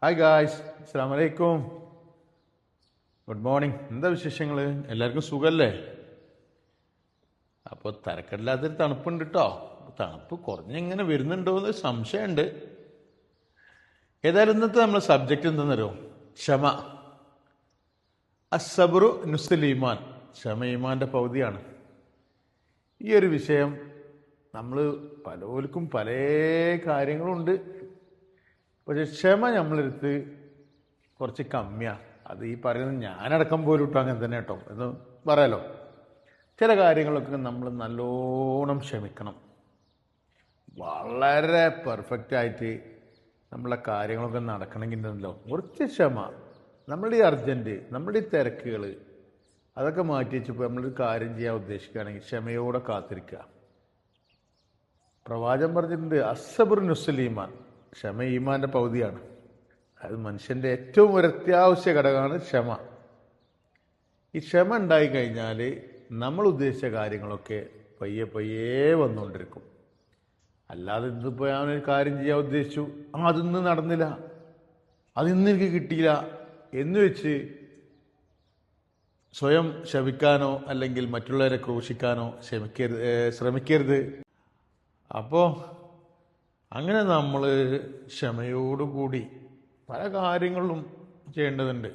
Hi guys, അസ്സാം വലൈക്കും. Good morning. എന്താ വിശേഷങ്ങൾ? എല്ലാവർക്കും സുഖമല്ലേ? അപ്പോൾ തരക്കടില്ലാത്തൊരു തണുപ്പുണ്ട് കേട്ടോ. തണുപ്പ് കുറഞ്ഞിങ്ങനെ വരുന്നുണ്ടോ എന്ന് സംശയമുണ്ട്. ഏതായാലും ഇന്നത്തെ നമ്മുടെ സബ്ജക്റ്റ് എന്താണെന്നറിയോ? ക്ഷമ. അസ്സബ്റു നുസ്റുൽ ഈമാൻ. ക്ഷമ ഈമാൻ്റെ പകുതിയാണ്. ഈ ഒരു വിഷയം നമ്മൾ പലർക്കും പല കാര്യങ്ങളുണ്ട്. പക്ഷെ ക്ഷമ നമ്മളെടുത്ത് കുറച്ച് കമ്മിയാണ്. അത് ഈ പറയുന്നത് ഞാനടക്കം പോലും ഇട്ടോ അങ്ങനെ തന്നെ കേട്ടോ എന്ന് പറയാലോ. ചില കാര്യങ്ങളൊക്കെ നമ്മൾ നല്ലോണം ക്ഷമിക്കണം. വളരെ പെർഫെക്റ്റായിട്ട് നമ്മളെ കാര്യങ്ങളൊക്കെ നടക്കണമെങ്കിൽ ഉണ്ടല്ലോ കുറച്ച് ക്ഷമ. നമ്മളുടെ ഈ അർജൻറ്റ്, നമ്മളുടെ ഈ തിരക്കുകൾ അതൊക്കെ മാറ്റി വെച്ചപ്പോൾ നമ്മളൊരു കാര്യം ചെയ്യാൻ ഉദ്ദേശിക്കുകയാണെങ്കിൽ ക്ഷമയോടെ കാത്തിരിക്കുക. പ്രവാചകൻ പറഞ്ഞിട്ടുണ്ട്, അസ്സബ്റു നുസ്റുൽ ഈമാൻ. ക്ഷമ ഈമാൻ്റെ പകുതിയാണ്. അത് മനുഷ്യൻ്റെ ഏറ്റവും ഒരു അത്യാവശ്യ ഘടകമാണ് ക്ഷമ. ഈ ക്ഷമ ഉണ്ടായിക്കഴിഞ്ഞാൽ നമ്മൾ ഉദ്ദേശിച്ച കാര്യങ്ങളൊക്കെ പയ്യെ പയ്യെ വന്നുകൊണ്ടിരിക്കും. അല്ലാതെ ഇതിപ്പോൾ ഞാനൊരു കാര്യം ചെയ്യാൻ ഉദ്ദേശിച്ചു, അതിന്ന് നടന്നില്ല, അതിന്ന് എനിക്ക് കിട്ടിയില്ല എന്ന് വെച്ച് സ്വയം ശപിക്കാനോ അല്ലെങ്കിൽ മറ്റുള്ളവരെ ക്രൂശിക്കാനോ ശ്രമിക്കരുത്. അപ്പോൾ അങ്ങനെ നമ്മൾ ക്ഷമയോടുകൂടി പല കാര്യങ്ങളും ചെയ്യേണ്ടതുണ്ട്.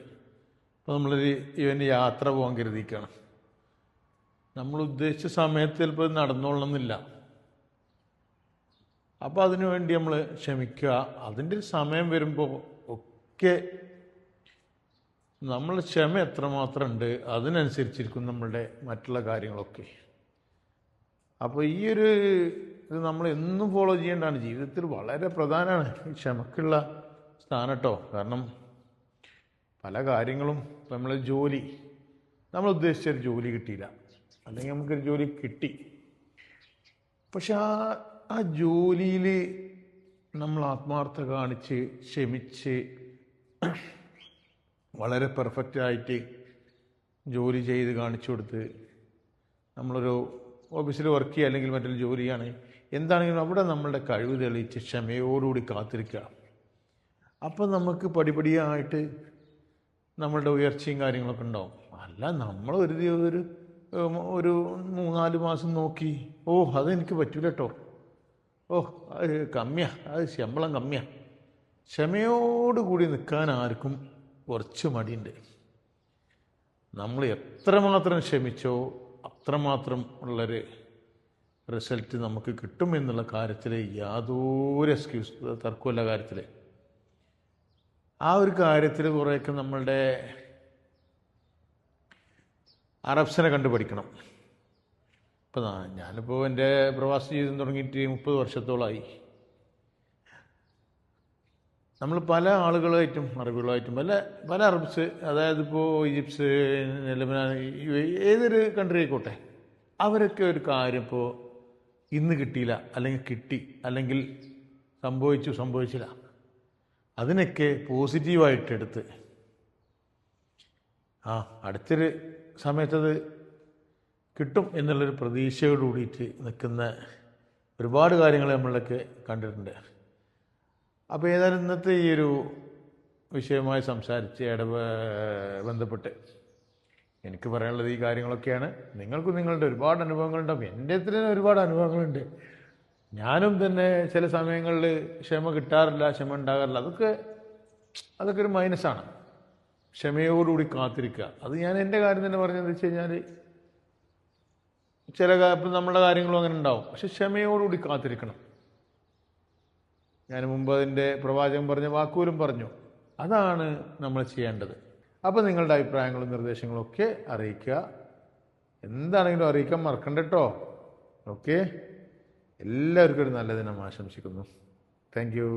ഇപ്പോൾ നമ്മളൊരു ഇവന് യാത്ര പോകാൻ കരുതിയിരിക്കുകയാണ്. നമ്മൾ ഉദ്ദേശിച്ച സമയത്ത് ചിലപ്പോൾ ഇത് നടന്നോളണമെന്നില്ല. അപ്പോൾ അതിനു വേണ്ടി നമ്മൾ ക്ഷമിക്കുക. അതിൻ്റെ ഒരു സമയം വരുമ്പോൾ ഒക്കെ നമ്മൾ ക്ഷമ എത്രമാത്രം ഉണ്ട് അതിനനുസരിച്ചിരിക്കും നമ്മളുടെ മറ്റുള്ള കാര്യങ്ങളൊക്കെ. അപ്പോൾ ഈ ഒരു ഇത് നമ്മൾ എന്നും ഫോളോ ചെയ്യേണ്ടതാണ്. ജീവിതത്തിൽ വളരെ പ്രധാനമാണ് ഈ ക്ഷമക്കുള്ള സ്ഥാനം കേട്ടോ. കാരണം പല കാര്യങ്ങളും ഇപ്പം നമ്മൾ ജോലി, നമ്മൾ ഉദ്ദേശിച്ചൊരു ജോലി കിട്ടിയില്ല, അല്ലെങ്കിൽ നമുക്കൊരു ജോലി കിട്ടി, പക്ഷെ ആ ജോലിയിൽ നമ്മൾ ആത്മാർത്ഥത കാണിച്ച് ക്ഷമിച്ച് വളരെ പെർഫെക്റ്റായിട്ട് ജോലി ചെയ്ത് കാണിച്ചു കൊടുത്ത് നമ്മളൊരു ഓഫീസിൽ വർക്ക് ചെയ്യുക അല്ലെങ്കിൽ മറ്റൊരു ജോലിയാണ് എന്താണെങ്കിലും അവിടെ നമ്മളുടെ കഴിവ് തെളിയിച്ച് ക്ഷമയോടുകൂടി കാത്തിരിക്കുക. അപ്പം നമുക്ക് പടിപടിയായിട്ട് നമ്മളുടെ ഉയർച്ചയും കാര്യങ്ങളൊക്കെ ഉണ്ടാവും. അല്ല നമ്മൾ ഒരു 3-4 മാസം നോക്കി, അതെനിക്ക് പറ്റൂല കേട്ടോ, അത് കമ്മിയാണ്, അത് ശമ്പളം കമ്മിയാണ്. ക്ഷമയോടുകൂടി നിൽക്കാൻ ആർക്കും കുറച്ച് മടിയുണ്ട്. നമ്മൾ എത്രമാത്രം ക്ഷമിച്ചോ അത്രമാത്രം ഉള്ളൊരു റിസൾട്ട് നമുക്ക് കിട്ടും എന്നുള്ള കാര്യത്തിൽ യാതൊരു തർക്കമില്ല. കാര്യത്തിൽ ആ ഒരു കാര്യത്തിൽ കുറേയൊക്കെ നമ്മളുടെ അറബ്സിനെ കണ്ടുപഠിക്കണം. ഇപ്പം ഞാനിപ്പോൾ എൻ്റെ പ്രവാസ ജീവിതം തുടങ്ങിയിട്ട് 30 വർഷത്തോളമായി. നമ്മൾ പല ആളുകളായിട്ടും അറബികളായിട്ടും പല അറബ്സ്, അതായത് ഇപ്പോൾ ഈജിപ്ത്, ലെബനാൻ, ഏതൊരു കൺട്രി ആയിക്കോട്ടെ, അവരൊക്കെ ഒരു കാര്യം ഇപ്പോൾ ഇന്ന് കിട്ടിയില്ല, അല്ലെങ്കിൽ കിട്ടി, അല്ലെങ്കിൽ സംഭവിച്ചില്ല, അതിനൊക്കെ പോസിറ്റീവായിട്ടെടുത്ത് അടുത്തൊരു സമയത്തത് കിട്ടും എന്നുള്ളൊരു പ്രതീക്ഷയോട് കൂടിയിട്ട് നിൽക്കുന്ന ഒരുപാട് കാര്യങ്ങൾ നമ്മളൊക്കെ കണ്ടിട്ടുണ്ട്. അപ്പോൾ ഏതായാലും ഇന്നത്തെ ഈ ഒരു വിഷയവുമായി സംസാരിച്ച് ബന്ധപ്പെട്ട് എനിക്ക് പറയാനുള്ളത് ഈ കാര്യങ്ങളൊക്കെയാണ്. നിങ്ങൾക്കും നിങ്ങളുടെ ഒരുപാട് അനുഭവങ്ങളുണ്ടാവും. എൻ്റെ തന്നെ ഒരുപാട് അനുഭവങ്ങളുണ്ട്. ഞാനും തന്നെ ചില സമയങ്ങളിൽ ക്ഷമ കിട്ടാറില്ല, ക്ഷമ ഉണ്ടാകാറില്ല. അതൊക്കെ ഒരു മൈനസാണ്. ക്ഷമയോടുകൂടി കാത്തിരിക്കുക. അത് ഞാൻ എൻ്റെ കാര്യം തന്നെ പറഞ്ഞതെന്ന് വെച്ച് കഴിഞ്ഞാൽ ഇപ്പം നമ്മുടെ കാര്യങ്ങളും അങ്ങനെ ഉണ്ടാവും. പക്ഷെ ക്ഷമയോടുകൂടി കാത്തിരിക്കണം. ഞാൻ മുമ്പ് അതിൻ്റെ പ്രവാചകൻ പറഞ്ഞ വാക്കുപോലും പറഞ്ഞു. അതാണ് നമ്മൾ ചെയ്യേണ്ടത്. അപ്പോൾ നിങ്ങളുടെ അഭിപ്രായങ്ങളും നിർദ്ദേശങ്ങളും ഒക്കെ അറിയിക്കുക. എന്താണെങ്കിലും അറിയിക്കാൻ മറക്കണ്ട കേട്ടോ. ഓക്കെ, എല്ലാവർക്കും ഒരു നല്ല ദിനം ആശംസിക്കുന്നു. Thank you.